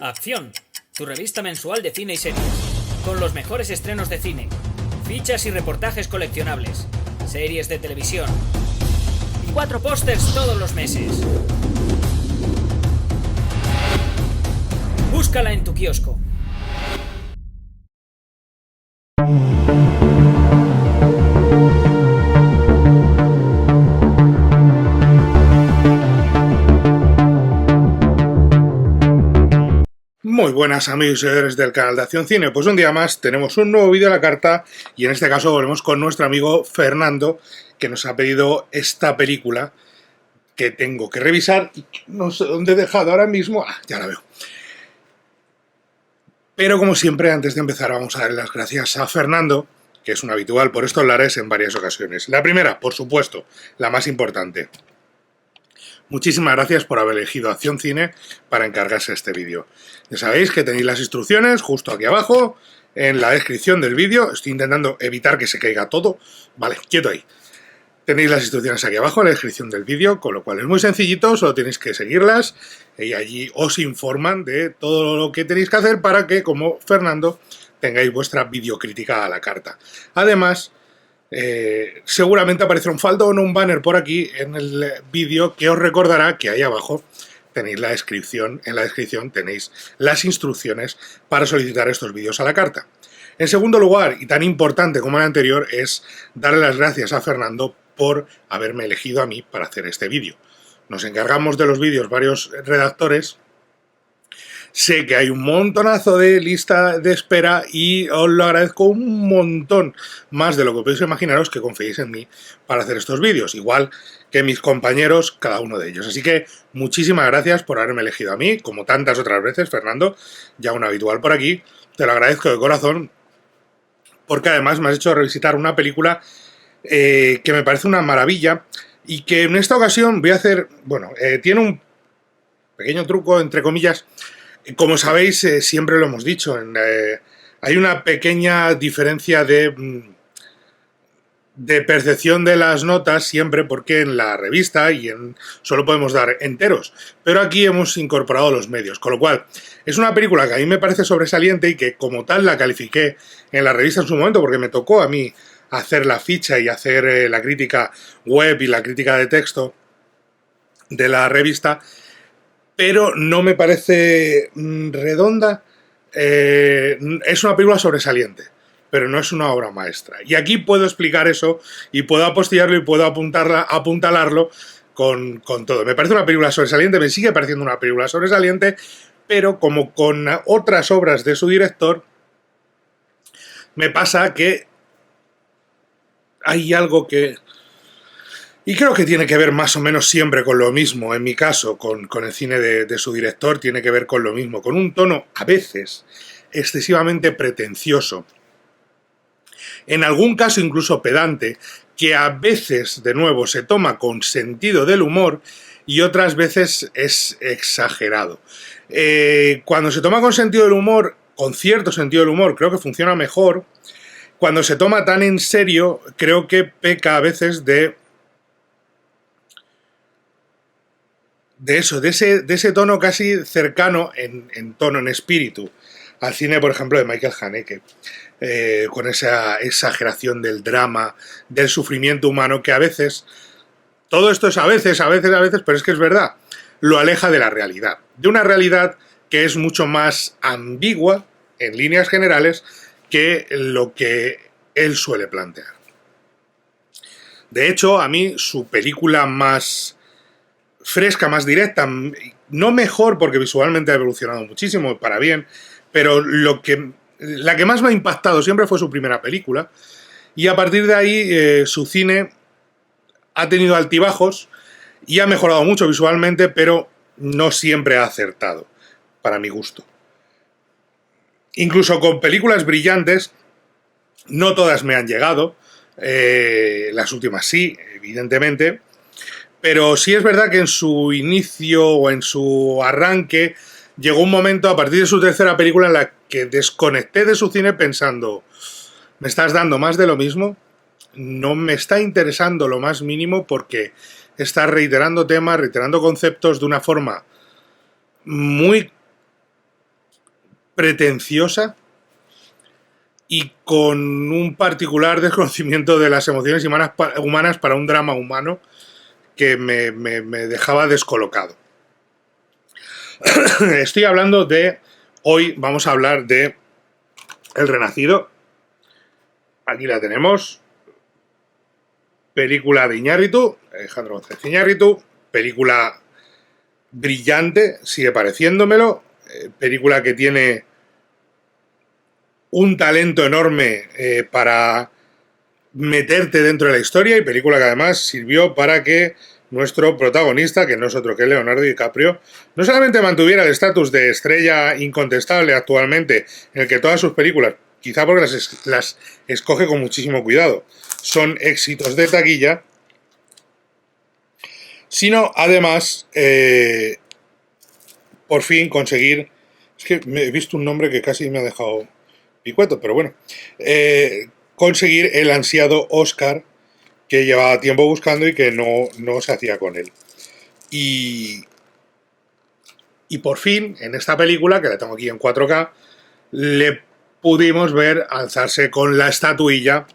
Acción, tu revista mensual de cine y series, con los mejores estrenos de cine, fichas y reportajes coleccionables, series de televisión y 4 pósters todos los meses. Búscala en tu kiosco. Muy buenas amigos y seguidores del canal de Acción Cine, pues un día más tenemos un nuevo vídeo a la carta y en este caso volvemos con nuestro amigo Fernando, que nos ha pedido esta película que tengo que revisar y que no sé dónde he dejado ahora mismo. Ya la veo. Pero como siempre, antes de empezar vamos a darle las gracias a Fernando, que es un habitual por estos lares en varias ocasiones. La primera, por supuesto, la más importante. Muchísimas gracias por haber elegido Acción Cine para encargarse de este vídeo. Ya sabéis que tenéis las instrucciones justo aquí abajo, en la descripción del vídeo. Estoy intentando evitar que se caiga todo. Vale, quieto ahí. Tenéis las instrucciones aquí abajo en la descripción del vídeo, con lo cual es muy sencillito, solo tenéis que seguirlas y allí os informan de todo lo que tenéis que hacer para que, como Fernando, tengáis vuestra videocrítica a la carta. Además, seguramente aparecerá un faldón o un banner por aquí en el vídeo que os recordará que ahí abajo tenéis la descripción, en la descripción tenéis las instrucciones para solicitar estos vídeos a la carta. En segundo lugar, y tan importante como el anterior, es darle las gracias a Fernando por haberme elegido a mí para hacer este vídeo. Nos encargamos de los vídeos varios redactores. Sé que hay un montonazo de lista de espera y os lo agradezco un montón más de lo que podéis imaginaros que confiéis en mí para hacer estos vídeos, igual que mis compañeros, cada uno de ellos. Así que muchísimas gracias por haberme elegido a mí, como tantas otras veces, Fernando, ya un habitual por aquí. Te lo agradezco de corazón, porque además me has hecho revisitar una película que me parece una maravilla y que en esta ocasión voy a hacer, bueno, tiene un pequeño truco, entre comillas. Como sabéis, siempre lo hemos dicho, hay una pequeña diferencia de percepción de las notas siempre, porque en la revista solo podemos dar enteros, pero aquí hemos incorporado los medios, con lo cual es una película que a mí me parece sobresaliente y que como tal la califiqué en la revista en su momento, porque me tocó a mí hacer la ficha y hacer la crítica web y la crítica de texto de la revista, pero no me parece redonda. Es una película sobresaliente, pero no es una obra maestra. Y aquí puedo explicar eso y puedo apostillarlo y puedo apuntalarlo con todo. Me parece una película sobresaliente, me sigue pareciendo una película sobresaliente, pero como con otras obras de su director, me pasa que hay algo que... Y creo que tiene que ver más o menos siempre con lo mismo, en mi caso, con el cine de su director, tiene que ver con lo mismo, con un tono a veces excesivamente pretencioso, en algún caso incluso pedante, que a veces, de nuevo, se toma con sentido del humor y otras veces es exagerado. Cuando se toma con sentido del humor, con cierto sentido del humor, creo que funciona mejor. Cuando se toma tan en serio, creo que peca a veces de ese tono casi cercano en tono, en espíritu, al cine, por ejemplo, de Michael Haneke, con esa exageración del drama, del sufrimiento humano, que a veces, todo esto es a veces, pero es que es verdad, lo aleja de la realidad, de una realidad que es mucho más ambigua, en líneas generales, que lo que él suele plantear. De hecho, a mí, su película más fresca, más directa, no mejor porque visualmente ha evolucionado muchísimo, para bien, pero la que más me ha impactado siempre fue su primera película, y a partir de ahí su cine ha tenido altibajos y ha mejorado mucho visualmente, pero no siempre ha acertado, para mi gusto. Incluso con películas brillantes, no todas me han llegado, las últimas sí, evidentemente, pero sí es verdad que en su inicio o en su arranque llegó un momento a partir de su tercera película en la que desconecté de su cine pensando, ¿me estás dando más de lo mismo? No me está interesando lo más mínimo porque estás reiterando temas, reiterando conceptos de una forma muy pretenciosa y con un particular desconocimiento de las emociones humanas para un drama humano que me dejaba descolocado. Estoy hablando de... Hoy vamos a hablar de El Renacido. Aquí la tenemos. Película de Iñárritu, Alejandro González Iñárritu. Película brillante, sigue pareciéndomelo. Película que tiene un talento enorme para meterte dentro de la historia, y película que además sirvió para que nuestro protagonista, que no es otro que Leonardo DiCaprio, no solamente mantuviera el estatus de estrella incontestable actualmente, en el que todas sus películas, quizá porque las escoge con muchísimo cuidado, son éxitos de taquilla, sino además por fin conseguir... Es que he visto un nombre que casi me ha dejado picueto, pero bueno. Conseguir el ansiado Oscar que llevaba tiempo buscando y que no se hacía con él. Y por fin, en esta película, que la tengo aquí en 4K, le pudimos ver alzarse con la estatuilla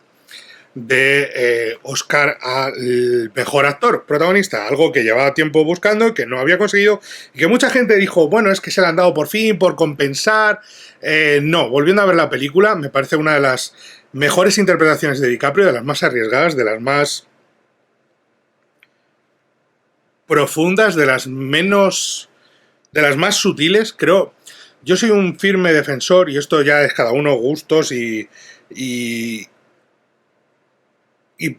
de Oscar al mejor actor protagonista, algo que llevaba tiempo buscando, que no había conseguido, y que mucha gente dijo, bueno, es que se le han dado por fin, por compensar. No, volviendo a ver la película, me parece una de las mejores interpretaciones de DiCaprio, de las más arriesgadas, de las más profundas, de las más sutiles. Creo, yo soy un firme defensor, y esto ya es cada uno gustos y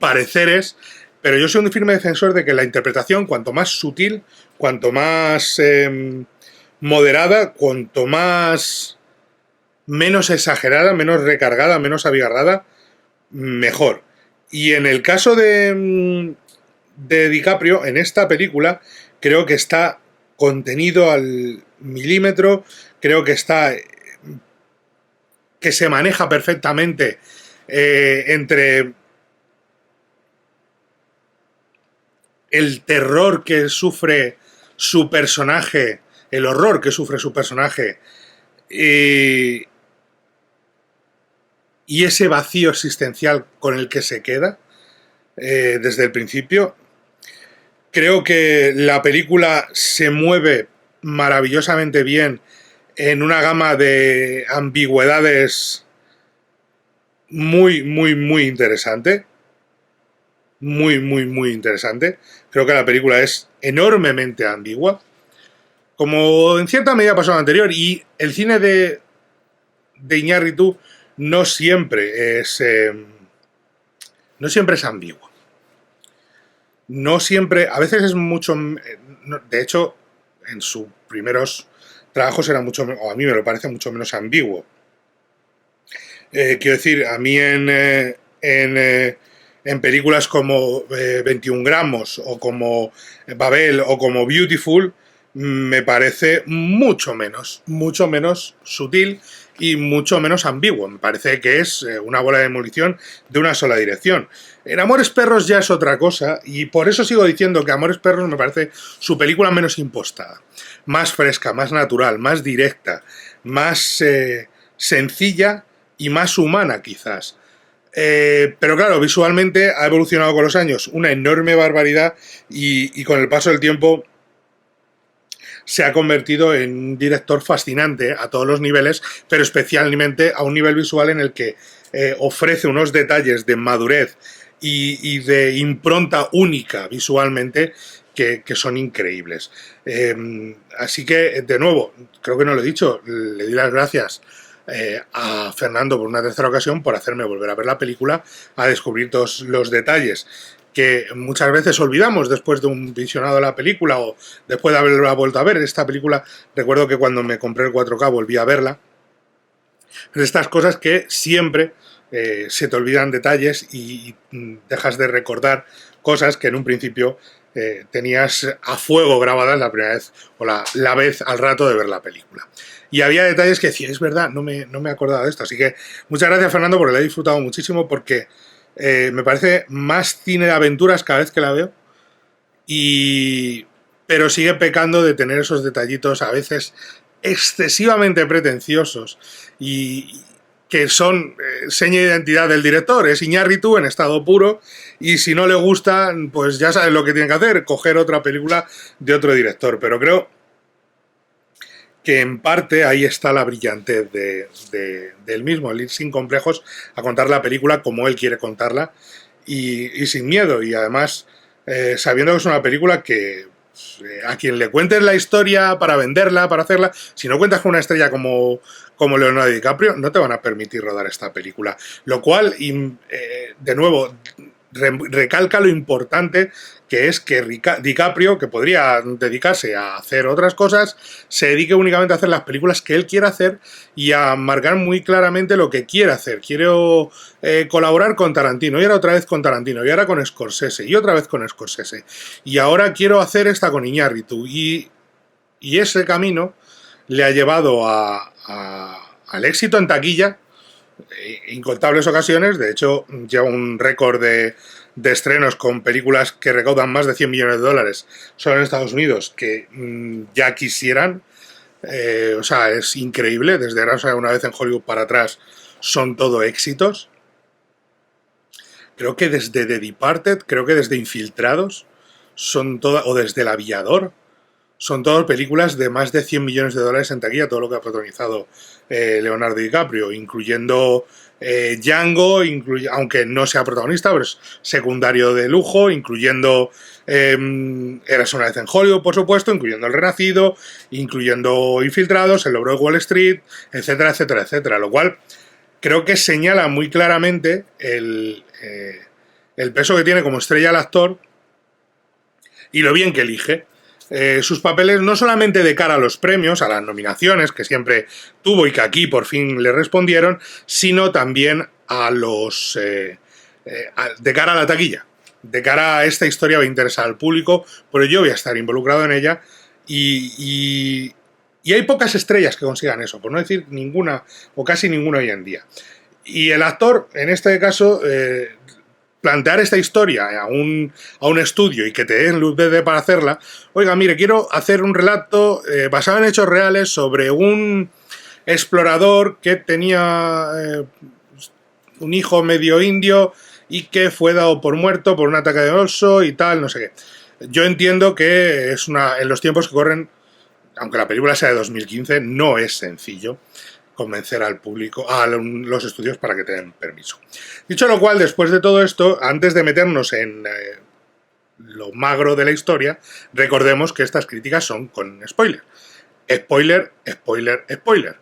pareceres, pero yo soy un firme defensor de que la interpretación, cuanto más sutil, cuanto más moderada, cuanto menos exagerada, menos recargada, menos abigarrada, mejor. Y en el caso de DiCaprio, en esta película, creo que está contenido al milímetro, creo que se maneja perfectamente entre el terror que sufre su personaje, el horror que sufre su personaje, y ese vacío existencial con el que se queda desde el principio. Creo que la película se mueve maravillosamente bien en una gama de ambigüedades muy, muy, muy interesante. Muy, muy, muy interesante. Creo que la película es enormemente ambigua, como en cierta medida pasó en la anterior, y el cine de Iñárritu no siempre es ambiguo. No siempre, a veces es mucho... De hecho, en sus primeros trabajos era mucho, o a mí me lo parece mucho menos ambiguo. Quiero decir, a mí en películas como 21 gramos o como Babel o como Beautiful, me parece mucho menos sutil y mucho menos ambiguo. Me parece que es una bola de demolición de una sola dirección. En Amores Perros ya es otra cosa, y por eso sigo diciendo que Amores Perros me parece su película menos impostada, más fresca, más natural, más directa, más sencilla y más humana quizás. Pero claro, visualmente ha evolucionado con los años una enorme barbaridad, y con el paso del tiempo se ha convertido en un director fascinante a todos los niveles, pero especialmente a un nivel visual en el que ofrece unos detalles de madurez y de impronta única visualmente que son increíbles. Así que, de nuevo, creo que no lo he dicho, le di las gracias a Fernando por una tercera ocasión por hacerme volver a ver la película, a descubrir todos los detalles que muchas veces olvidamos después de un visionado de la película o después de haberla vuelto a ver. Esta película, recuerdo que cuando me compré el 4K volví a verla. Es estas cosas que siempre se te olvidan detalles y dejas de recordar cosas que en un principio tenías a fuego grabadas la primera vez o la vez al rato de ver la película. Y había detalles que decía, es verdad, no me acordaba de esto. Así que muchas gracias, Fernando, porque la he disfrutado muchísimo, porque me parece más cine de aventuras cada vez que la veo, pero sigue pecando de tener esos detallitos a veces excesivamente pretenciosos y que son seña de identidad del director. Es Iñárritu en estado puro, y si no le gusta, pues ya saben lo que tienen que hacer, coger otra película de otro director. Pero creo que en parte ahí está la brillantez del mismo, el ir sin complejos a contar la película como él quiere contarla, y sin miedo, y además sabiendo que es una película que a quien le cuentes la historia para venderla, para hacerla, si no cuentas con una estrella como Leonardo DiCaprio, no te van a permitir rodar esta película. Lo cual, de nuevo, recalca lo importante que es que DiCaprio, que podría dedicarse a hacer otras cosas, se dedique únicamente a hacer las películas que él quiera hacer y a marcar muy claramente lo que quiere hacer. Quiero colaborar con Tarantino, y ahora otra vez con Tarantino, y ahora con Scorsese, y otra vez con Scorsese, y ahora quiero hacer esta con Iñárritu, y ese camino le ha llevado al éxito en taquilla incontables ocasiones. De hecho, lleva un récord de estrenos con películas que recaudan más de 100 millones de dólares solo en Estados Unidos, que ya quisieran. O sea, es increíble. Desde Una vez en Hollywood para atrás son todo éxitos. Creo que desde The Departed, creo que desde Infiltrados, son todas, o desde El Aviador, son todas películas de más de 100 millones de dólares en taquilla, todo lo que ha protagonizado Leonardo DiCaprio, incluyendo Django, aunque no sea protagonista, pero es secundario de lujo, incluyendo Eras una vez en Hollywood, por supuesto, incluyendo El Renacido, incluyendo Infiltrados, El Lobo de Wall Street, etcétera, etcétera, etcétera. Lo cual creo que señala muy claramente el peso que tiene como estrella el actor y lo bien que elige sus papeles, no solamente de cara a los premios, a las nominaciones que siempre tuvo y que aquí por fin le respondieron, sino también a los de cara a la taquilla, de cara a esta historia va a interesar al público, pero yo voy a estar involucrado en ella, y hay pocas estrellas que consigan eso, por no decir ninguna o casi ninguna hoy en día. Y el actor, en este caso, plantear esta historia a un estudio y que te den luz verde para hacerla. Oiga, mire, quiero hacer un relato basado en hechos reales sobre un explorador que tenía un hijo medio indio y que fue dado por muerto por un ataque de oso y tal, no sé qué. Yo entiendo que es en los tiempos que corren, aunque la película sea de 2015, no es sencillo convencer al público, a los estudios para que te den permiso. Dicho lo cual, después de todo esto, antes de meternos en lo magro de la historia, recordemos que estas críticas son con spoiler. Spoiler, spoiler, spoiler.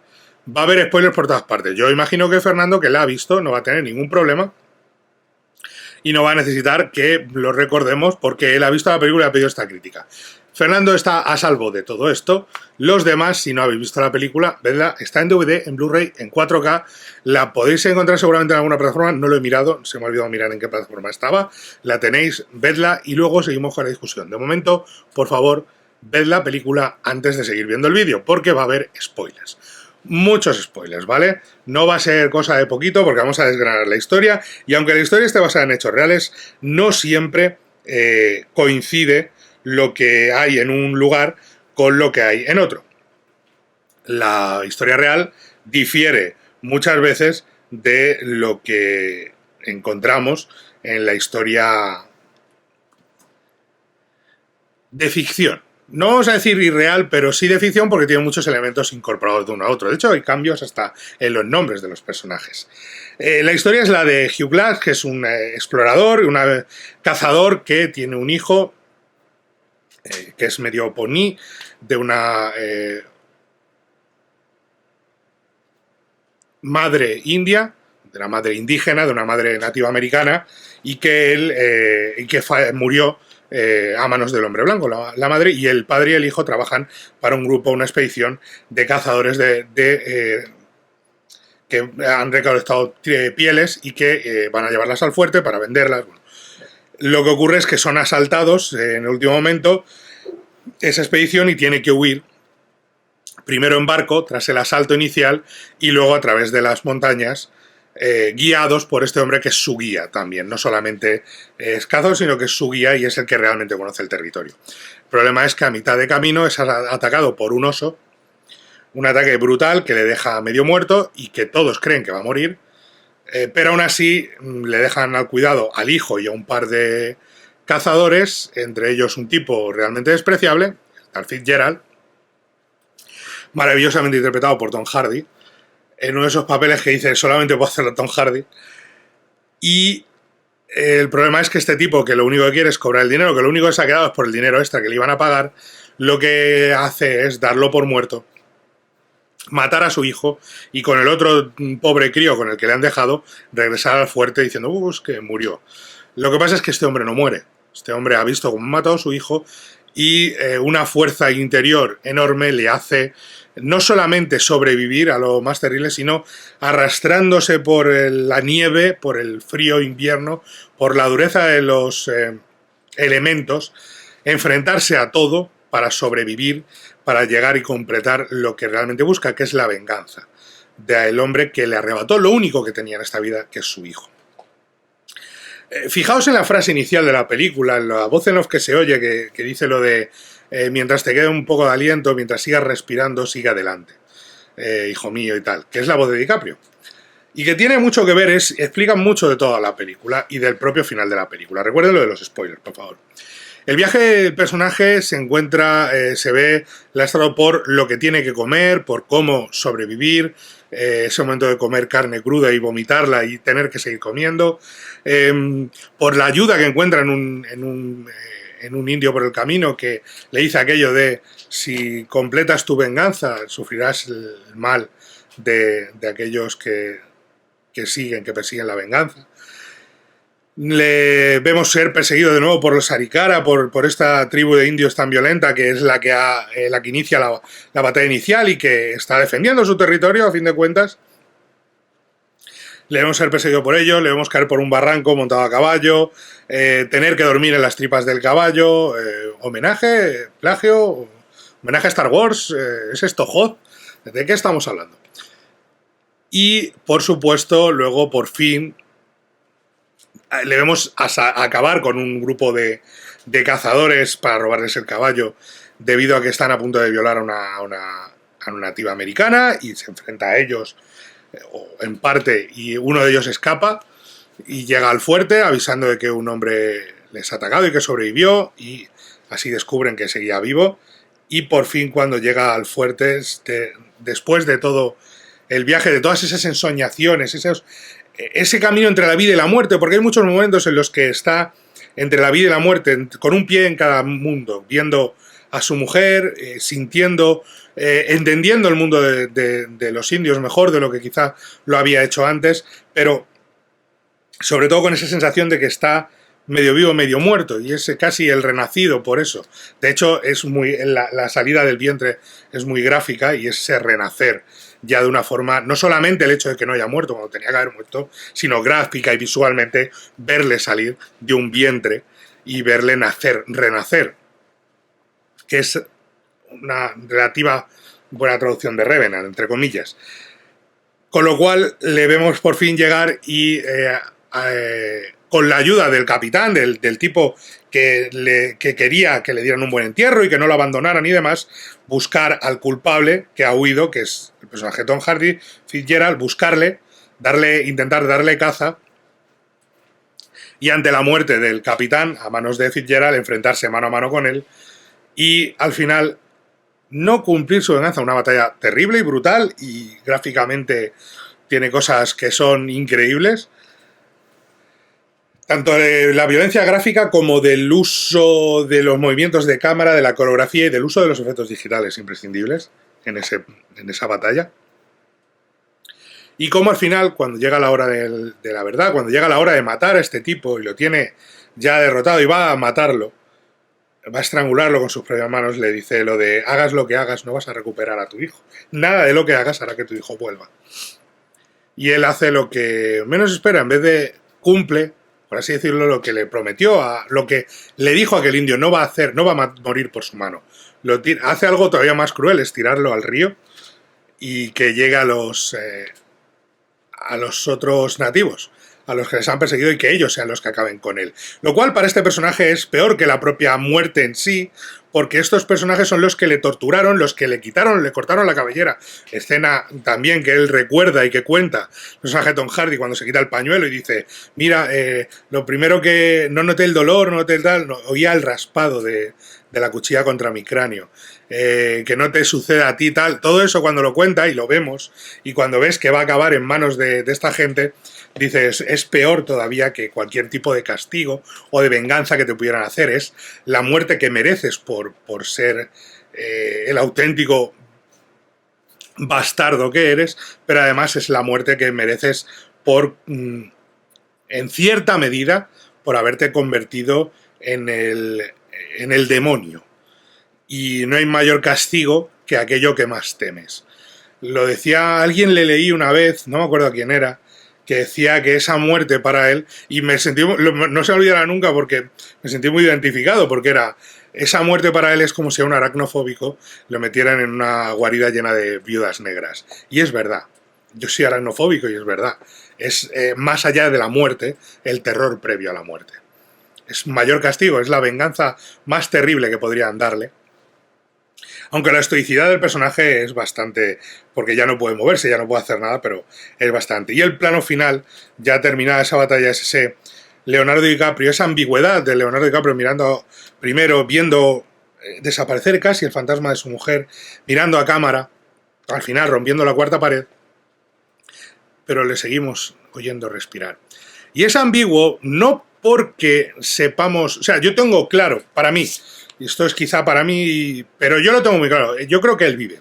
Va a haber spoilers por todas partes. Yo imagino que Fernando, que la ha visto, no va a tener ningún problema y no va a necesitar que lo recordemos porque él ha visto la película y ha pedido esta crítica. Fernando está a salvo de todo esto. Los demás, si no habéis visto la película, vedla, está en DVD, en Blu-ray, en 4K. La podéis encontrar seguramente en alguna plataforma. No lo he mirado, se me ha olvidado mirar en qué plataforma estaba. La tenéis, vedla y luego seguimos con la discusión. De momento, por favor, ved la película antes de seguir viendo el vídeo, porque va a haber spoilers. Muchos spoilers, ¿vale? No va a ser cosa de poquito porque vamos a desgranar la historia, y aunque la historia esté basada en hechos reales, no siempre coincide lo que hay en un lugar con lo que hay en otro. La historia real difiere muchas veces de lo que encontramos en la historia de ficción. No vamos a decir irreal, pero sí de ficción porque tiene muchos elementos incorporados de uno a otro. De hecho, hay cambios hasta en los nombres de los personajes. La historia es la de Hugh Glass, que es un explorador, un cazador que tiene un hijo que es medio poní, de una madre india, de una madre indígena, de una madre nativa americana, y que él murió a manos del hombre blanco. La madre y el padre y el hijo trabajan para un grupo, una expedición de cazadores que han recolectado pieles y que van a llevarlas al fuerte para venderlas. Bueno, lo que ocurre es que son asaltados en el último momento esa expedición y tiene que huir primero en barco tras el asalto inicial y luego a través de las montañas, guiados por este hombre que es su guía también. No solamente es cazador, sino que es su guía y es el que realmente conoce el territorio. El problema es que a mitad de camino es atacado por un oso Un ataque brutal que le deja medio muerto y que todos creen que va a morir, pero aún así le dejan al cuidado al hijo y a un par de cazadores, entre ellos un tipo realmente despreciable, Tal Fitzgerald, maravillosamente interpretado por Tom Hardy, en uno de esos papeles que dice solamente puedo hacerlo Tom Hardy. Y el problema es que este tipo, que lo único que quiere es cobrar el dinero, que lo único que se ha quedado es por el dinero extra que le iban a pagar, lo que hace es darlo por muerto, matar a su hijo y con el otro pobre crío con el que le han dejado regresar al fuerte diciendo es que murió. Lo que pasa es que este hombre no muere. Este hombre ha visto cómo ha matado a su hijo y una fuerza interior enorme le hace no solamente sobrevivir a lo más terrible, sino arrastrándose por la nieve, por el frío invierno, por la dureza de los elementos, enfrentarse a todo para sobrevivir, para llegar y completar lo que realmente busca, que es la venganza del hombre que le arrebató lo único que tenía en esta vida, que es su hijo. Fijaos en la frase inicial de la película, en la voz en off que se oye, que dice lo de mientras te quede un poco de aliento, mientras sigas respirando, sigue adelante, hijo mío y tal, que es la voz de DiCaprio. Y que tiene mucho que ver, explica mucho de toda la película y del propio final de la película. Recuerden lo de los spoilers, por favor. El viaje del personaje se encuentra, se ve lastrado por lo que tiene que comer, por cómo sobrevivir, ese momento de comer carne cruda y vomitarla y tener que seguir comiendo, por la ayuda que encuentra en un indio por el camino que le dice aquello de si completas tu venganza sufrirás el mal de aquellos que persiguen la venganza. Le vemos ser perseguido de nuevo por los Arikara, por esta tribu de indios tan violenta que es la que inicia la batalla inicial y que está defendiendo su territorio a fin de cuentas. Le vemos ser perseguido por ellos, le vemos caer por un barranco montado a caballo, tener que dormir en las tripas del caballo, homenaje, plagio, homenaje a Star Wars, ¿es esto Hoth? ¿De qué estamos hablando? Y, por supuesto, luego, por fin, le vemos acabar con un grupo de cazadores para robarles el caballo debido a que están a punto de violar a una nativa americana y se enfrenta a ellos en parte y uno de ellos escapa y llega al fuerte avisando de que un hombre les ha atacado y que sobrevivió y así descubren que seguía vivo y por fin cuando llega al fuerte después de todo el viaje, de todas esas ensoñaciones, ese camino entre la vida y la muerte, porque hay muchos momentos en los que está entre la vida y la muerte, con un pie en cada mundo, viendo a su mujer, sintiendo, entendiendo el mundo de los indios mejor de lo que quizá lo había hecho antes, pero sobre todo con esa sensación de que está medio vivo, medio muerto, y es casi el renacido por eso. De hecho, la salida del vientre es muy gráfica y es ese renacer ya de una forma, no solamente el hecho de que no haya muerto cuando tenía que haber muerto, sino gráfica y visualmente verle salir de un vientre y verle renacer, que es una relativa buena traducción de Revenant, entre comillas. Con lo cual le vemos por fin llegar y con la ayuda del capitán, del tipo que quería que le dieran un buen entierro y que no lo abandonaran y demás, buscar al culpable que ha huido, que es el personaje de Tom Hardy, Fitzgerald, buscarle, intentar darle caza y ante la muerte del capitán a manos de Fitzgerald enfrentarse mano a mano con él y al final no cumplir su venganza. Una batalla terrible y brutal y gráficamente tiene cosas que son increíbles. Tanto de la violencia gráfica como del uso de los movimientos de cámara, de la coreografía y del uso de los efectos digitales imprescindibles en esa batalla. Y como al final, cuando llega la hora de la verdad, cuando llega la hora de matar a este tipo y lo tiene ya derrotado y va a matarlo, va a estrangularlo con sus propias manos, le dice lo de hagas lo que hagas, no vas a recuperar a tu hijo. Nada de lo que hagas hará que tu hijo vuelva. Y él hace lo que menos espera, en vez de cumple, por así decirlo, lo que le prometió, lo que le dijo a aquel indio, no va a morir por su mano. Hace algo todavía más cruel, es tirarlo al río y que llegue a los otros nativos, a los que les han perseguido y que ellos sean los que acaben con él. Lo cual para este personaje es peor que la propia muerte en sí, porque estos personajes son los que le torturaron, los que le quitaron, le cortaron la cabellera. Escena también que él recuerda y que cuenta, el personaje de Tom Hardy cuando se quita el pañuelo y dice, mira, lo primero que no noté el dolor, no noté el tal, no, oía el raspado de la cuchilla contra mi cráneo, que no te suceda a ti tal, todo eso cuando lo cuenta y lo vemos, y cuando ves que va a acabar en manos de esta gente, dices, es peor todavía que cualquier tipo de castigo o de venganza que te pudieran hacer, es la muerte que mereces por ser el auténtico bastardo que eres, pero además es la muerte que mereces por, en cierta medida, por haberte convertido en el demonio. Y no hay mayor castigo que aquello que más temes. Lo decía, alguien le leí una vez, no me acuerdo quién era, que decía que esa muerte para él, y me sentí, no se olvidará nunca porque me sentí muy identificado, porque era, esa muerte para él es como si a un aracnofóbico lo metieran en una guarida llena de viudas negras. Y es verdad, yo soy aracnofóbico y es verdad. Es más allá de la muerte, el terror previo a la muerte. Es mayor castigo, es la venganza más terrible que podrían darle. Aunque la estoicidad del personaje es bastante, porque ya no puede moverse, ya no puede hacer nada, pero es bastante. Y el plano final, ya terminada esa batalla, es ese Leonardo DiCaprio, esa ambigüedad de Leonardo DiCaprio mirando, primero viendo desaparecer casi el fantasma de su mujer, mirando a cámara, al final rompiendo la cuarta pared, pero le seguimos oyendo respirar. Y es ambiguo no porque sepamos, o sea, yo tengo claro, para mí, y esto es quizá para mí, pero yo lo tengo muy claro, yo creo que él vive,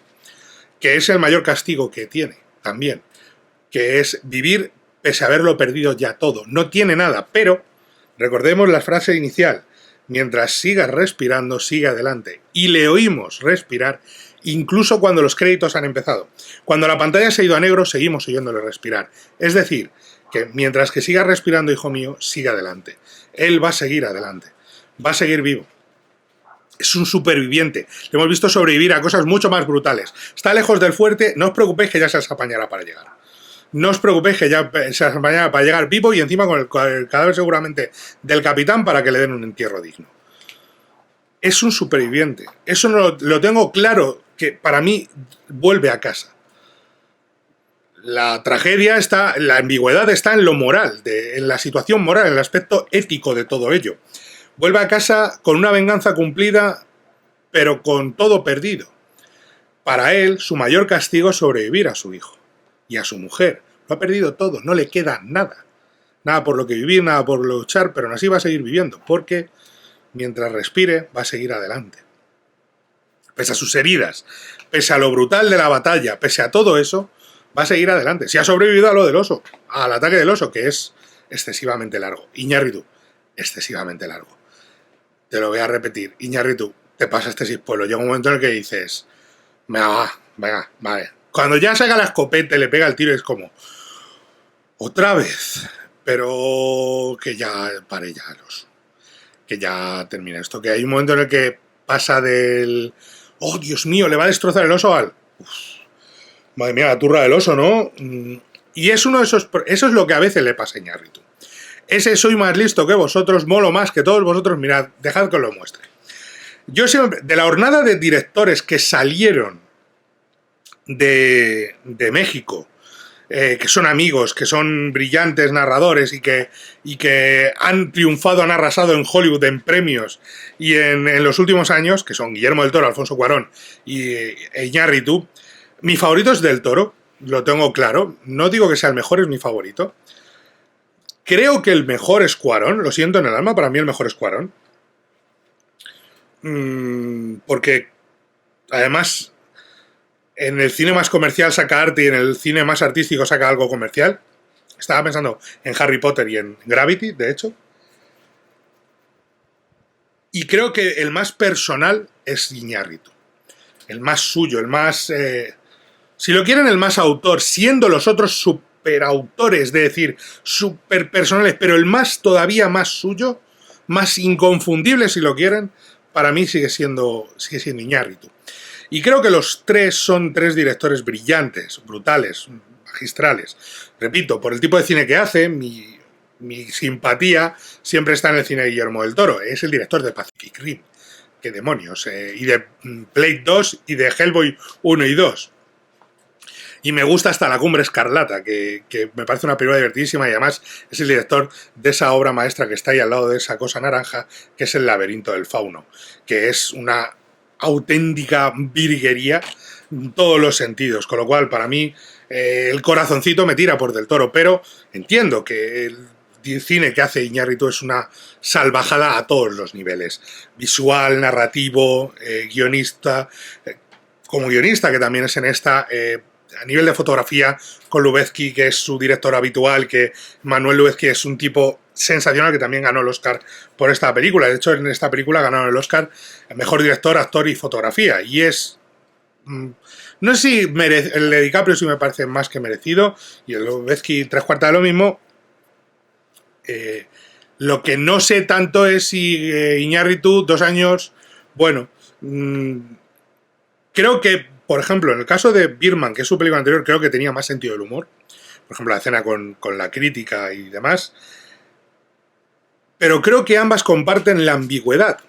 que es el mayor castigo que tiene también, que es vivir pese a haberlo perdido ya todo, no tiene nada, pero recordemos la frase inicial, mientras siga respirando, sigue adelante, y le oímos respirar incluso cuando los créditos han empezado. Cuando la pantalla se ha ido a negro, seguimos oyéndole respirar, es decir, que mientras que siga respirando, hijo mío, sigue adelante, él va a seguir adelante, va a seguir vivo. Es un superviviente. Le hemos visto sobrevivir a cosas mucho más brutales. Está lejos del fuerte, no os preocupéis que ya se apañará para llegar. No os preocupéis que ya se apañará para llegar vivo y encima con el cadáver seguramente del capitán para que le den un entierro digno. Es un superviviente. Eso lo tengo claro, que para mí vuelve a casa. La tragedia está, la ambigüedad está en lo moral, en la situación moral, en el aspecto ético de todo ello. Vuelve a casa con una venganza cumplida, pero con todo perdido. Para él, su mayor castigo es sobrevivir a su hijo y a su mujer. Lo ha perdido todo, no le queda nada. Nada por lo que vivir, nada por luchar, pero aún así va a seguir viviendo, porque mientras respire, va a seguir adelante. Pese a sus heridas, pese a lo brutal de la batalla, pese a todo eso, va a seguir adelante. Si ha sobrevivido a lo del oso, al ataque del oso, que es excesivamente largo. Iñárritu, excesivamente largo. Te lo voy a repetir. Iñárritu, te pasaste sin pueblo. Llega un momento en el que dices, venga, vale. Cuando ya saca la escopeta y le pega el tiro, es como, otra vez. Pero que ya pare ya el oso. Que ya termine esto. Que hay un momento en el que pasa del, oh, Dios mío, le va a destrozar el oso al, uf, madre mía, la turra del oso, ¿no? Y es uno de esos, eso es lo que a veces le pasa a Iñárritu. Ese soy más listo que vosotros, molo más que todos vosotros, mirad, dejad que os lo muestre. Yo siempre, de la hornada de directores que salieron de México, que son amigos, que son brillantes narradores y que han triunfado, han arrasado en Hollywood en premios y en los últimos años, que son Guillermo del Toro, Alfonso Cuarón y Iñárritu, mi favorito es Del Toro, lo tengo claro, no digo que sea el mejor, es mi favorito. Creo que el mejor es Cuarón, lo siento en el alma, para mí el mejor es Cuarón. Porque, además, en el cine más comercial saca arte y en el cine más artístico saca algo comercial. Estaba pensando en Harry Potter y en Gravity, de hecho. Y creo que el más personal es Iñárritu. El más suyo, el más... si lo quieren, el más autor, siendo los otros superautores, de decir, super personales, pero el más todavía más suyo, más inconfundible si lo quieren, para mí sigue siendo Iñárritu. Y creo que los tres son tres directores brillantes, brutales, magistrales. Repito, por el tipo de cine que hace, mi simpatía siempre está en el cine de Guillermo del Toro. Es el director de Pacific Rim, qué demonios, y de Blade 2 y de Hellboy 1 y 2. Y me gusta hasta La Cumbre Escarlata, que me parece una película divertidísima y además es el director de esa obra maestra que está ahí al lado de esa cosa naranja, que es El laberinto del fauno, que es una auténtica virguería en todos los sentidos, con lo cual para mí el corazoncito me tira por Del Toro, pero entiendo que el cine que hace Iñárritu es una salvajada a todos los niveles, visual, narrativo, guionista, como guionista que también es en esta... a nivel de fotografía, con Lubezki, que es su director habitual, que Manuel Lubezki es un tipo sensacional, que también ganó el Oscar por esta película. De hecho, en esta película ganaron el Oscar el mejor director, actor y fotografía. Y es... no sé si el de DiCaprio sí me parece más que merecido, y el Lubezki 3/4 de lo mismo. Lo que no sé tanto es si Iñárritu, 2 años... Bueno, creo que por ejemplo, en el caso de Birdman, que es su película anterior, creo que tenía más sentido del humor. Por ejemplo, la escena con la crítica y demás. Pero creo que ambas comparten la ambigüedad.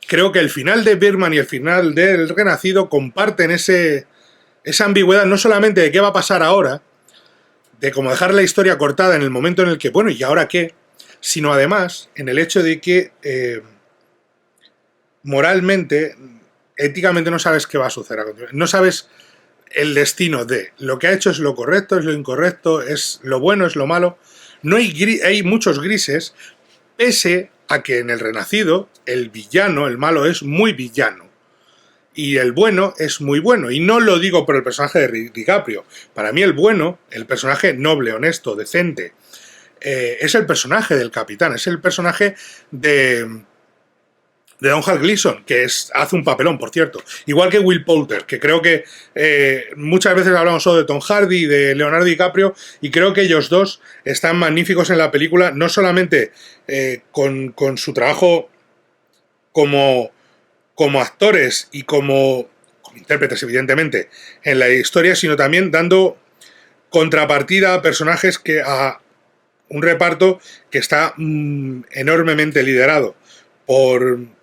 Creo que el final de Birdman y el final del Renacido comparten esa ambigüedad, no solamente de qué va a pasar ahora, de cómo dejar la historia cortada en el momento en el que, bueno, ¿y ahora qué? Sino además en el hecho de que moralmente... éticamente no sabes qué va a suceder a continuación. No sabes el destino de lo que ha hecho es lo correcto, es lo incorrecto, es lo bueno, es lo malo. No hay muchos grises, pese a que en el Renacido el villano, el malo, es muy villano. Y el bueno es muy bueno. Y no lo digo por el personaje de DiCaprio. Para mí el bueno, el personaje noble, honesto, decente, es el personaje del capitán, es el personaje de Domhnall Gleeson, que hace un papelón, por cierto. Igual que Will Poulter, que creo que muchas veces hablamos solo de Tom Hardy y de Leonardo DiCaprio, y creo que ellos dos están magníficos en la película, no solamente con su trabajo como actores y como intérpretes, evidentemente, en la historia, sino también dando contrapartida a personajes a un reparto que está enormemente liderado por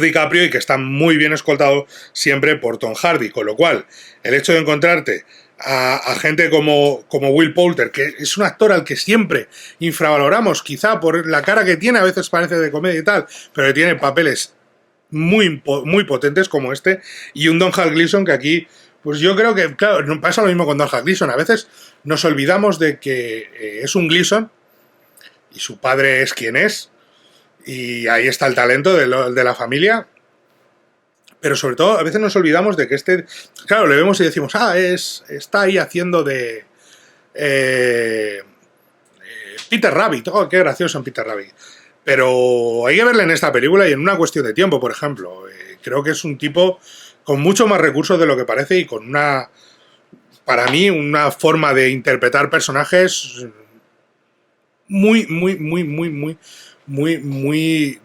DiCaprio y que está muy bien escoltado siempre por Tom Hardy, con lo cual el hecho de encontrarte a gente como Will Poulter, que es un actor al que siempre infravaloramos, quizá por la cara que tiene, a veces parece de comedia y tal, pero que tiene papeles muy potentes como este, y un Domhnall Gleeson que aquí, pues yo creo que, claro, pasa lo mismo con Domhnall Gleeson, a veces nos olvidamos de que es un Gleeson y su padre es quien es, y ahí está el talento de la familia, pero sobre todo a veces nos olvidamos de que claro, le vemos y decimos, está ahí haciendo de Peter Rabbit, qué gracioso en Peter Rabbit, pero hay que verle en esta película y en una cuestión de tiempo, por ejemplo, creo que es un tipo con mucho más recursos de lo que parece y con para mí, una forma de interpretar personajes muy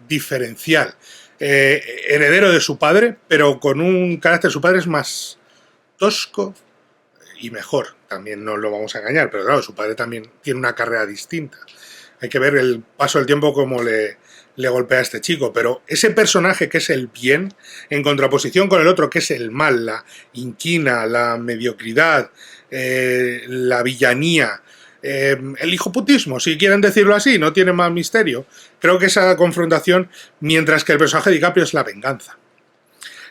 diferencial. Heredero de su padre, pero con un carácter. Su padre es más tosco y mejor, también no lo vamos a engañar, pero claro, su padre también tiene una carrera distinta. Hay que ver el paso del tiempo cómo le golpea a este chico, pero ese personaje que es el bien, en contraposición con el otro que es el mal, la inquina, la mediocridad, la villanía, el hijoputismo, si quieren decirlo así, no tiene más misterio. Creo que esa confrontación, mientras que el personaje de DiCaprio es la venganza.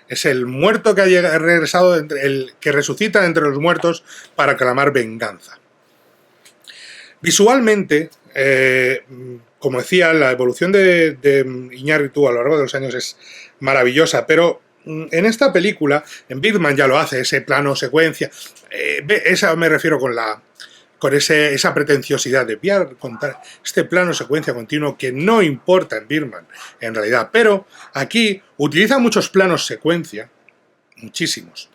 Es el muerto que ha regresado, el que resucita entre los muertos para clamar venganza. Visualmente, como decía, la evolución de Iñárritu a lo largo de los años es maravillosa, pero en esta película, en Birdman ya lo hace, ese plano secuencia, esa me refiero con esa pretenciosidad de voy a contar este plano secuencia continuo que no importa en Birdman, en realidad, pero aquí utiliza muchos planos secuencia, muchísimos,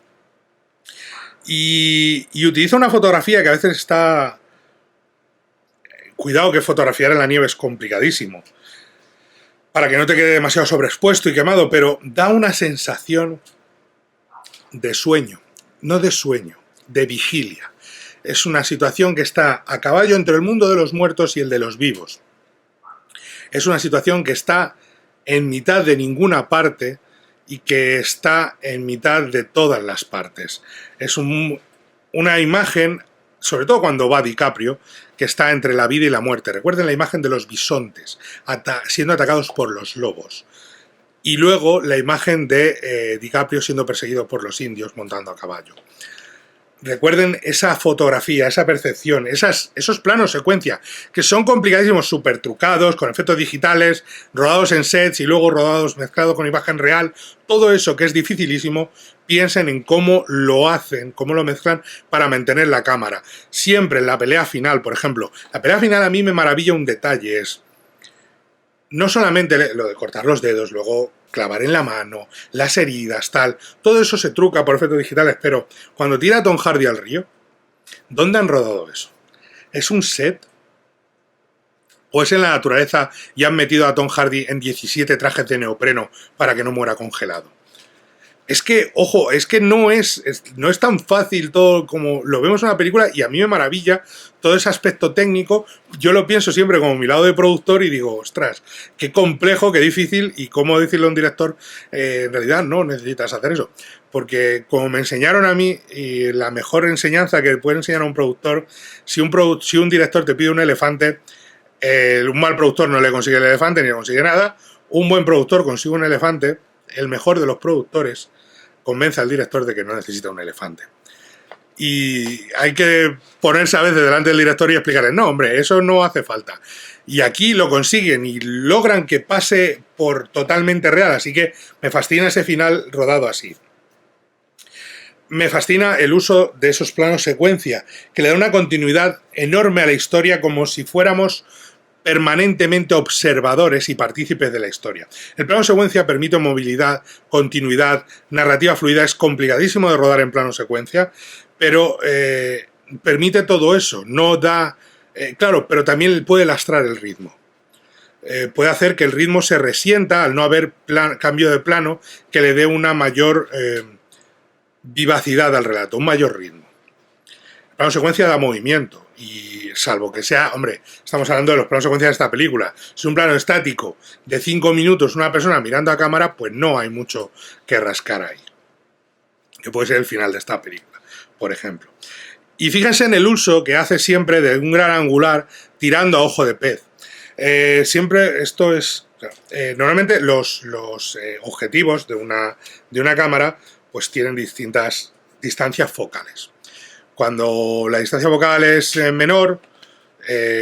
y utiliza una fotografía que a veces está... Cuidado que fotografiar en la nieve es complicadísimo, para que no te quede demasiado sobreexpuesto y quemado, pero da una sensación de sueño, no de sueño, de vigilia. Es una situación que está a caballo entre el mundo de los muertos y el de los vivos. Es una situación que está en mitad de ninguna parte y que está en mitad de todas las partes. Es una imagen, sobre todo cuando va DiCaprio, que está entre la vida y la muerte. Recuerden la imagen de los bisontes siendo atacados por los lobos. Y luego la imagen de DiCaprio siendo perseguido por los indios montando a caballo. Recuerden esa fotografía, esa percepción, esos planos secuencia, que son complicadísimos, súper trucados, con efectos digitales, rodados en sets y luego rodados mezclados con imagen real. Todo eso que es dificilísimo, piensen en cómo lo hacen, cómo lo mezclan para mantener la cámara. Siempre en la pelea final, por ejemplo. La pelea final a mí me maravilla un detalle, es no solamente lo de cortar los dedos, luego clavar en la mano, las heridas, tal. Todo eso se truca por efectos digitales, pero cuando tira a Tom Hardy al río, ¿dónde han rodado eso? ¿Es un set? ¿O es en la naturaleza y han metido a Tom Hardy en 17 trajes de neopreno para que no muera congelado? Es que, ojo, es que no es tan fácil todo como lo vemos en la película, y a mí me maravilla todo ese aspecto técnico. Yo lo pienso siempre como mi lado de productor y digo, ostras, qué complejo, qué difícil, y cómo decirle a un director, en realidad no necesitas hacer eso. Porque como me enseñaron a mí, y la mejor enseñanza que puede enseñar a un productor, si un director te pide un elefante, un mal productor no le consigue el elefante ni le consigue nada. Un buen productor consigue un elefante. El mejor de los productores convence al director de que no necesita un elefante. Y hay que ponerse a veces delante del director y explicarle, no, hombre, eso no hace falta. Y aquí lo consiguen y logran que pase por totalmente real, así que me fascina ese final rodado así. Me fascina el uso de esos planos secuencia, que le da una continuidad enorme a la historia, como si fuéramos permanentemente observadores y partícipes de la historia. El plano secuencia permite movilidad, continuidad, narrativa fluida. Es complicadísimo de rodar en plano secuencia, pero permite todo eso. No da... claro, pero también puede lastrar el ritmo. Puede hacer que el ritmo se resienta al no haber cambio de plano, que le dé una mayor vivacidad al relato, un mayor ritmo. El plano secuencia da movimiento. Y salvo que sea, hombre, estamos hablando de los planos secuencia de esta película. Si es un plano estático de 5 minutos, una persona mirando a cámara, pues no hay mucho que rascar ahí. Que puede ser el final de esta película, por ejemplo. Y fíjense en el uso que hace siempre de un gran angular tirando a ojo de pez. Siempre esto es... normalmente los objetivos de una cámara pues tienen distintas distancias focales. Cuando la distancia focal es menor,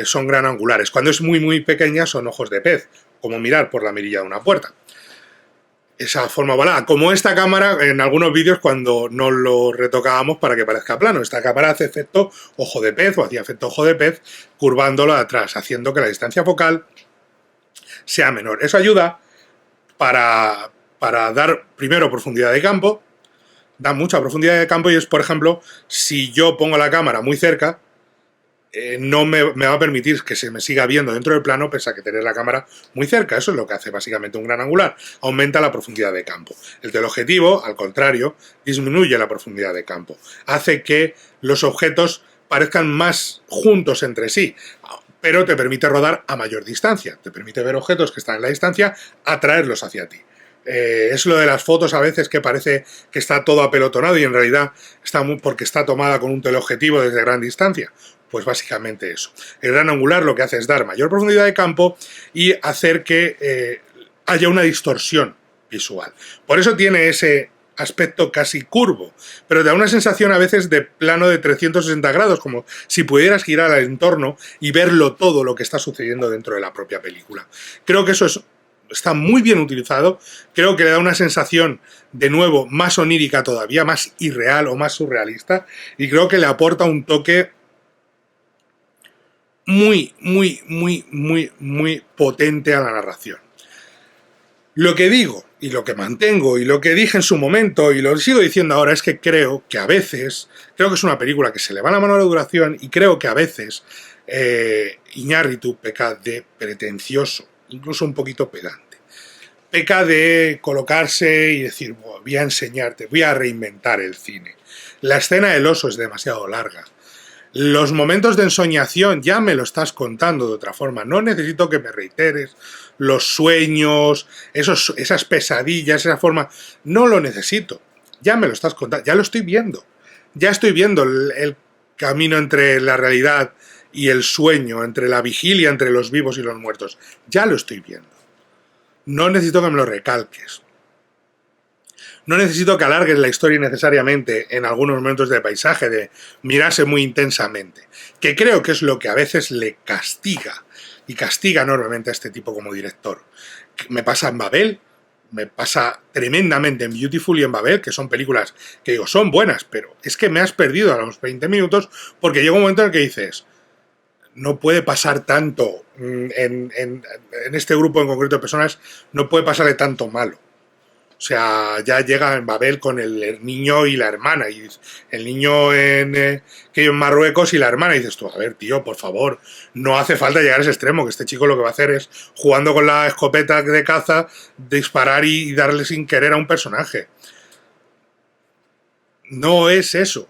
son gran angulares. Cuando es muy, muy pequeña, son ojos de pez, como mirar por la mirilla de una puerta. Esa forma ovalada. Como esta cámara, en algunos vídeos, cuando no lo retocábamos para que parezca plano. Esta cámara hace efecto ojo de pez, o hacía efecto ojo de pez, curvándolo atrás, haciendo que la distancia focal sea menor. Eso ayuda para dar, primero, profundidad de campo. Da mucha profundidad de campo y es, por ejemplo, si yo pongo la cámara muy cerca, no me va a permitir que se me siga viendo dentro del plano pese a que tener la cámara muy cerca. Eso es lo que hace básicamente un gran angular. Aumenta la profundidad de campo. El teleobjetivo, al contrario, disminuye la profundidad de campo. Hace que los objetos parezcan más juntos entre sí, pero te permite rodar a mayor distancia. Te permite ver objetos que están en la distancia, atraerlos hacia ti. Es lo de las fotos a veces que parece que está todo apelotonado y en realidad porque está tomada con un teleobjetivo desde gran distancia. Pues básicamente eso. El gran angular lo que hace es dar mayor profundidad de campo y hacer que haya una distorsión visual. Por eso tiene ese aspecto casi curvo, pero te da una sensación a veces de plano de 360 grados, como si pudieras girar al entorno y verlo todo lo que está sucediendo dentro de la propia película. Creo que eso está muy bien utilizado, creo que le da una sensación, de nuevo, más onírica todavía, más irreal o más surrealista, y creo que le aporta un toque muy, muy, muy, muy, muy potente a la narración. Lo que digo, y lo que mantengo, y lo que dije en su momento, y lo sigo diciendo ahora, es que creo que a veces, creo que es una película que se le va la mano a la duración, y creo que a veces Iñárritu peca de pretencioso, incluso un poquito pedante. Peca de colocarse y decir, voy a enseñarte, voy a reinventar el cine. La escena del oso es demasiado larga. Los momentos de ensoñación ya me lo estás contando de otra forma. No necesito que me reiteres los sueños, esas pesadillas, esa forma. No lo necesito. Ya me lo estás contando. Ya lo estoy viendo. Ya estoy viendo el camino entre la realidad y el sueño, entre la vigilia, entre los vivos y los muertos. Ya lo estoy viendo. No necesito que me lo recalques. No necesito que alargues la historia innecesariamente en algunos momentos de paisaje, de mirarse muy intensamente, que creo que es lo que a veces le castiga, y castiga enormemente a este tipo como director. Me pasa en Babel, me pasa tremendamente en Beautiful y en Babel, que son películas que digo, son buenas, pero es que me has perdido a los 20 minutos porque llega un momento en el que dices, no puede pasar tanto en este grupo en concreto de personas, no puede pasarle tanto malo. O sea, ya llega en Babel con el niño y la hermana, y el niño que en Marruecos y la hermana, y dices tú, a ver, tío, por favor, no hace falta llegar a ese extremo, que este chico lo que va a hacer es, jugando con la escopeta de caza, disparar y darle sin querer a un personaje. No es eso.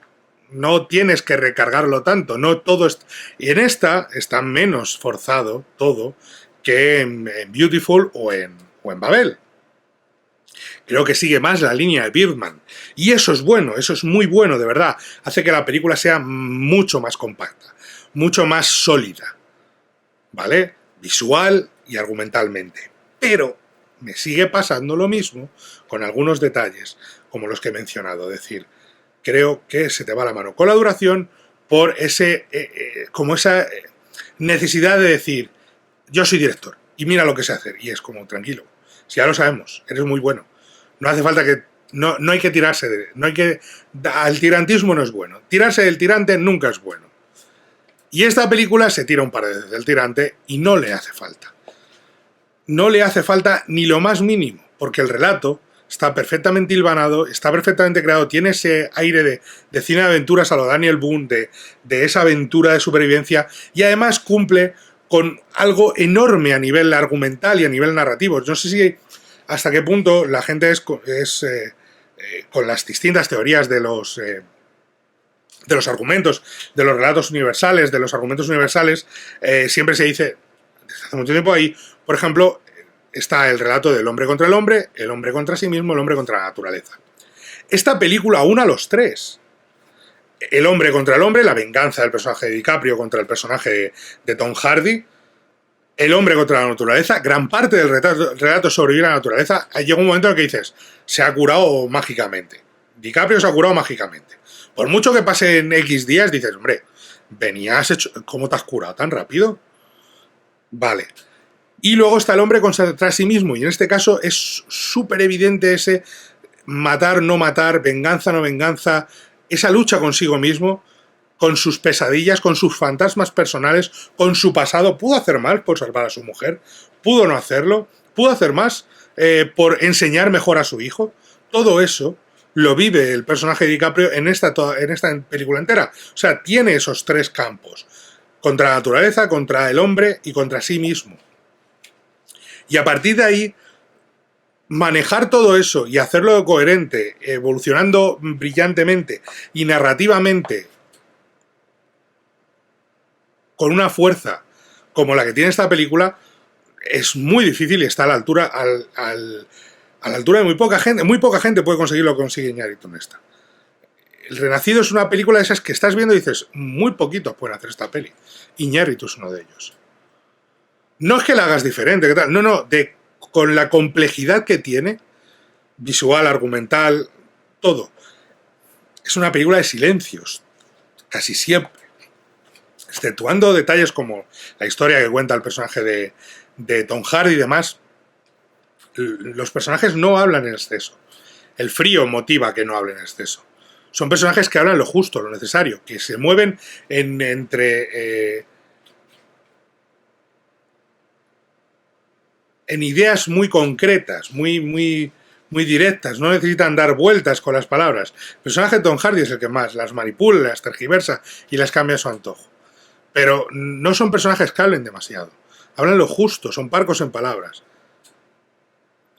No tienes que recargarlo tanto, no todo y en esta está menos forzado todo que en Beautiful o en Babel. Creo que sigue más la línea de Birdman. Y eso es bueno, eso es muy bueno, de verdad. Hace que la película sea mucho más compacta, mucho más sólida, ¿vale? Visual y argumentalmente. Pero me sigue pasando lo mismo con algunos detalles, como los que he mencionado. Es decir, creo que se te va la mano con la duración por como esa necesidad de decir, yo soy director y mira lo que sé hacer. Y es como, tranquilo, si ya lo sabemos, eres muy bueno. No hace falta que... No hay que tirarse el tirantismo no es bueno. Tirarse del tirante nunca es bueno. Y esta película se tira un par de veces del tirante y no le hace falta. No le hace falta ni lo más mínimo, porque el relato está perfectamente hilvanado, está perfectamente creado, tiene ese aire de cine de aventuras a lo Daniel Boone, de esa aventura de supervivencia, y además cumple con algo enorme a nivel argumental y a nivel narrativo. No sé si hasta qué punto la gente con las distintas teorías de los argumentos, de los relatos universales, de los argumentos universales, siempre se dice, desde hace mucho tiempo ahí, por ejemplo, está el relato del hombre contra el hombre contra sí mismo, el hombre contra la naturaleza. Esta película aúna los tres. El hombre contra el hombre, la venganza del personaje de DiCaprio contra el personaje de Tom Hardy, el hombre contra la naturaleza, gran parte del relato sobrevivir a la naturaleza, llega un momento en el que dices, se ha curado mágicamente. DiCaprio se ha curado mágicamente. Por mucho que pasen X días, dices, hombre, ¿cómo te has curado tan rápido? Vale. Y luego está el hombre contra sí mismo, y en este caso es súper evidente ese matar, no matar, venganza, no venganza, esa lucha consigo mismo, con sus pesadillas, con sus fantasmas personales, con su pasado. ¿Pudo hacer mal por salvar a su mujer? ¿Pudo no hacerlo? ¿Pudo hacer más por enseñar mejor a su hijo? Todo eso lo vive el personaje de DiCaprio en esta película entera. O sea, tiene esos tres campos. Contra la naturaleza, contra el hombre y contra sí mismo. Y a partir de ahí, manejar todo eso y hacerlo coherente, evolucionando brillantemente y narrativamente con una fuerza como la que tiene esta película, es muy difícil y está a la altura a la altura de muy poca gente. Muy poca gente puede conseguir lo que consigue Iñárritu en esta. El Renacido es una película de esas que estás viendo y dices, muy poquitos pueden hacer esta peli. Iñárritu es uno de ellos. No es que la hagas diferente, ¿qué tal? No, con la complejidad que tiene, visual, argumental, todo. Es una película de silencios, casi siempre. Exceptuando detalles como la historia que cuenta el personaje de Tom Hardy y demás, los personajes no hablan en exceso. El frío motiva que no hablen en exceso. Son personajes que hablan lo justo, lo necesario, que se mueven entre en ideas muy concretas, muy directas, no necesitan dar vueltas con las palabras. El personaje de Tom Hardy es el que más las manipula, las tergiversa y las cambia a su antojo. Pero no son personajes que hablen demasiado. Hablan lo justo, son parcos en palabras.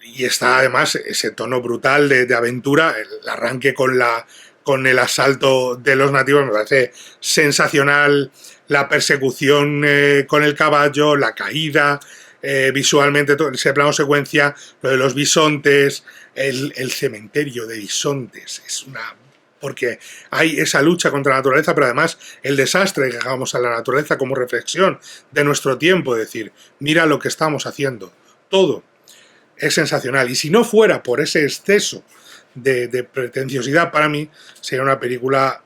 Y está además ese tono brutal de aventura, el arranque con la con el asalto de los nativos. Me parece sensacional la persecución con el caballo, la caída, visualmente todo ese plano secuencia, lo de los bisontes, el cementerio de bisontes, porque hay esa lucha contra la naturaleza, pero además el desastre que hagamos a la naturaleza como reflexión de nuestro tiempo, es decir, mira lo que estamos haciendo, todo es sensacional. Y si no fuera por ese exceso de pretenciosidad, para mí sería una película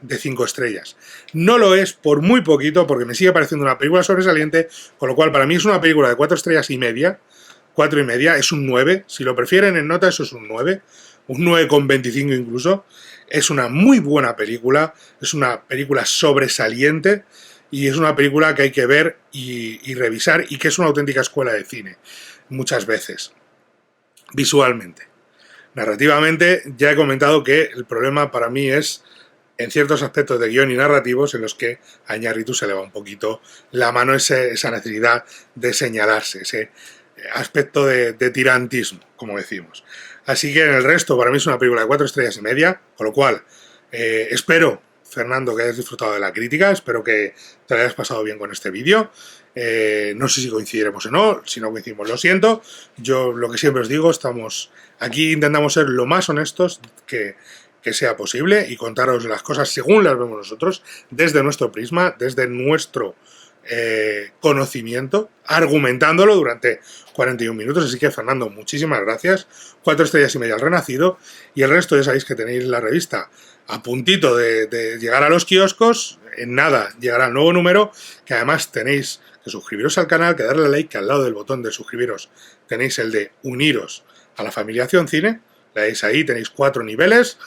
de 5 estrellas. No lo es por muy poquito, porque me sigue pareciendo una película sobresaliente, con lo cual para mí es una película de 4 estrellas y media, 4 y media, es un 9, si lo prefieren en nota eso es un 9, un 9,25 incluso. Es una muy buena película, es una película sobresaliente y es una película que hay que ver y revisar, y que es una auténtica escuela de cine, muchas veces, visualmente. Narrativamente ya he comentado que el problema para mí es en ciertos aspectos de guión y narrativos en los que a Iñárritu se le va un poquito la mano, esa necesidad de señalarse, ese aspecto de tirantismo, como decimos. Así que en el resto, para mí es una película de 4 estrellas y media, con lo cual espero, Fernando, que hayas disfrutado de la crítica, espero que te la hayas pasado bien con este vídeo. No sé si coincidiremos o no, si no coincidimos lo siento. Yo lo que siempre os digo, estamos aquí, intentamos ser lo más honestos que sea posible y contaros las cosas según las vemos nosotros, desde nuestro prisma, desde nuestro conocimiento, argumentándolo durante 41 minutos. Así que, Fernando, muchísimas gracias. 4 estrellas y media al Renacido, y el resto ya sabéis que tenéis la revista a puntito de llegar a los kioscos. En nada llegará el nuevo número, que además tenéis que suscribiros al canal, que darle a like, que al lado del botón de suscribiros tenéis el de uniros a la familia Acción Cine. Le dais ahí, tenéis 4 niveles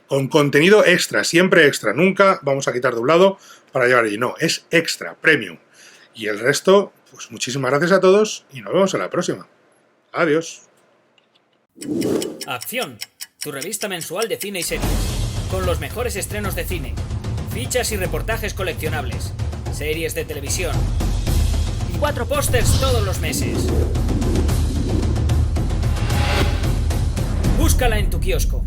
con contenido extra, siempre extra, nunca vamos a quitar de un lado para llevar allí, no, es extra, premium. Y el resto, pues muchísimas gracias a todos y nos vemos en la próxima. Adiós. Acción, tu revista mensual de cine y series, con los mejores estrenos de cine, fichas y reportajes coleccionables, series de televisión y 4 pósters todos los meses. Búscala en tu kiosco.